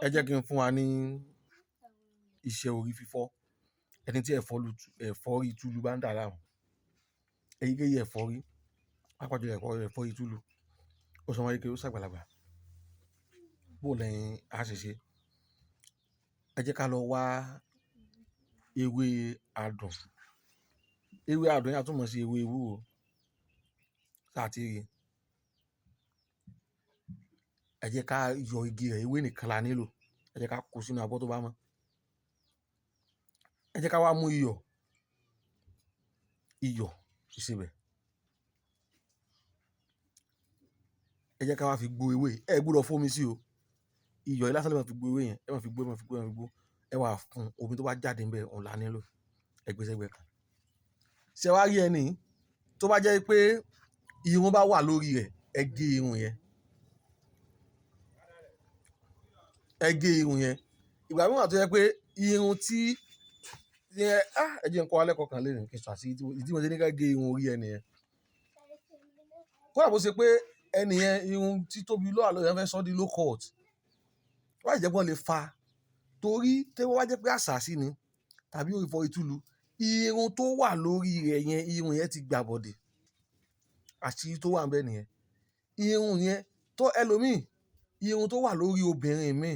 ẹ jẹ́ kí n fún wa ní iṣẹ́ orí fífọ́ ẹni tí ẹ̀fọ́rí túlù bá ń dà láàmú èyíkéyìí ẹ̀fọ́rí pápájọ ẹ̀fọ́rí túlù ó sọ wọn yìí kí ó ṣàgbàlagbà bó lẹ́yìn á ṣe ṣe ẹ jẹ́ ká lọ wá ewé àdùn yà túmọ̀ sí ewé ewúro láti rí ẹ jẹ́ ká yọ igi rẹ̀ ewé nìkan la nílò ẹ jẹ́ ká kó sínú abọ́ tó bá mọ́ ẹ jẹ́ ká wá mú iyọ̀ ìsebẹ̀ ẹ jẹ́ ká wá fi gbó ewé ẹ gbọ́dọ̀ fómi sí o iyọ̀ yìí lásán lè máa fi gbó ewé yẹn ẹ máa fi gbó ẹ wá fún omi tó bá jáde ń bẹ òun la nílò ẹgbẹ́sẹ̀gbẹ́ kan ṣé wá rí ẹni tó bá jẹ́ pé irun bá wà lórí rẹ̀ ẹ gé irun yẹn ìgbà mìíràn tó yẹ pé irun tí ẹ jẹ́ nǹkan alẹ́ kọkàn lè rìn kí n sọ àti ìdí mo ṣe ní ká gé irun orí ẹni yẹn kódà bó ṣe pé ẹni yẹn irun tí tóbi lọ́wọ́ àlọ́ yẹn fẹ́ sọ́ di low cut wọ́n á jẹ́ pé wọ́n lè fa torí tẹ́wọ́ wá jẹ́ pé àṣàṣì ni tàbí orí fọ́ ìtúlu irun tó wà lórí rẹ̀ yẹn irun yẹn ti gbà bọ̀dẹ̀ àṣírí tó wà ń bẹ nìyẹn irun yẹn tó ẹlòmíì irun tó wà lórí obìnrin míì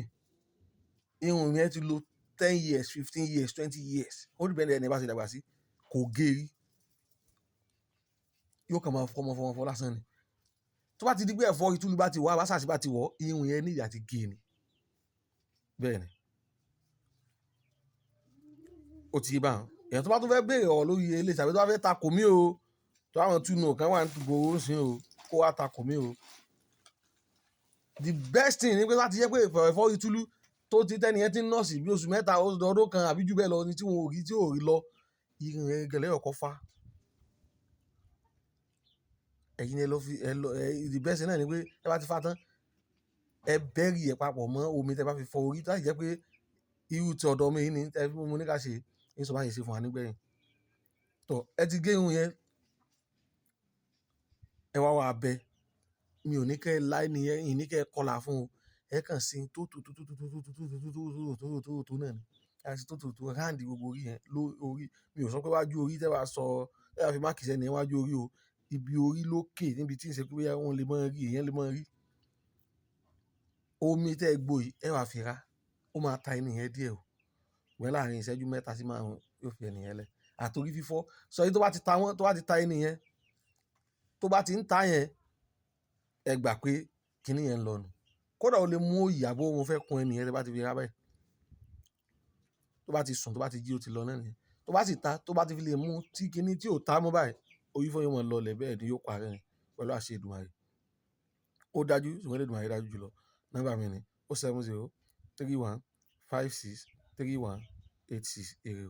irun yẹn ti lo 10 years 15 years 20 years ó dìbẹ̀ ẹni bá ṣe dàgbà sí kò gé rí yóò kàn máa fọmọ lásán ni tó bá ti di pé ẹ̀fọ́ ìtúlu bá ti wọ̀ àbáṣàṣì bá ti wọ̀ irun yẹn níyà ti gé ni bẹ́ẹ̀ ni ó ti bá wọn èèyàn tó bá tún fẹ́ béèrè ọ̀rọ̀ lórí ilé tàbí tó bá fẹ́ takò mí o tó àwọn túnú kan wà ní gbòòrò sí o kó wá takò mí o the best thing ni pé láti jẹ́ pé ẹ̀fọ́ ìtúlu tó ti tẹ́ni yẹn ti ń nọ́ọ̀sì bí oṣù mẹ́ta ọdún kan àbí jù bẹ́ẹ̀ lọ ni tí wọn ò rí lọ irun rẹ̀ gẹ̀lẹ́ ọ̀kọ́ fa ẹ̀yin ẹ lọ fi the best thing náà ni pé ẹ bá ti fa tán ẹ bẹ́rì ẹ̀ papọ̀ mọ́ omi tẹ bá fi fọ orí láti jẹ́ pé irú ti ọ̀dọ̀ mi yìí ni ẹ fi mo ní ká ṣe ní sọ bá yẹ ṣe fún wa nígbẹ̀yìn tó ẹ ti gé irun yẹn ẹ wá wá abẹ mi ò ní kẹ́ ẹ láì nìyẹn ìyìn ní kẹ́ ẹ kọlà fún o ẹ kàn sí tó náà ni àti tó ráǹdì gbogbo orí yẹn lórí mi ò sọ pé wájú orí tẹ́ wàá sọ ẹ wàá fi máàkì sẹ́ni wájú orí o ibi orí lókè níbi tí ń ṣe pé wọ́n lè máa rí èèyàn lè máa rí omi tẹ́ ẹ gbó yìí ẹ wàá fi ra ó máa ta ẹni yẹn díẹ̀ o wẹ́n láàrin ìṣẹ́jú 3 sí 5 yóò fi ẹni yẹn lẹ̀ àtòrí fífọ́ sọ yìí tó bá ti ta ẹni yẹn tó bá ti ń ta yẹn ẹ gbà pé kinní yẹn ń lọ nù kódà ó lè mú ìyàbọ̀ wọn fẹ́ kun ẹni yẹn tẹ́ bá ti fi ra báyìí tó bá ti sùn tó bá ti jí ó ti lọ náà nìyẹn tó bá sì ta tó bá ti fi lè mú tí kinní tí ò ta mọ́ báyìí orí fọ́ yóò mọ̀ lọlẹ̀ bẹ́ẹ̀ ni yóò parẹ́ ni pẹ̀lú àṣẹ Èdùmàrè ó dájú ṣùgbọ́n Èdùmàrè dájú jùlọ nọ́mbà mi ni 070 31 56 31 86 èrè o.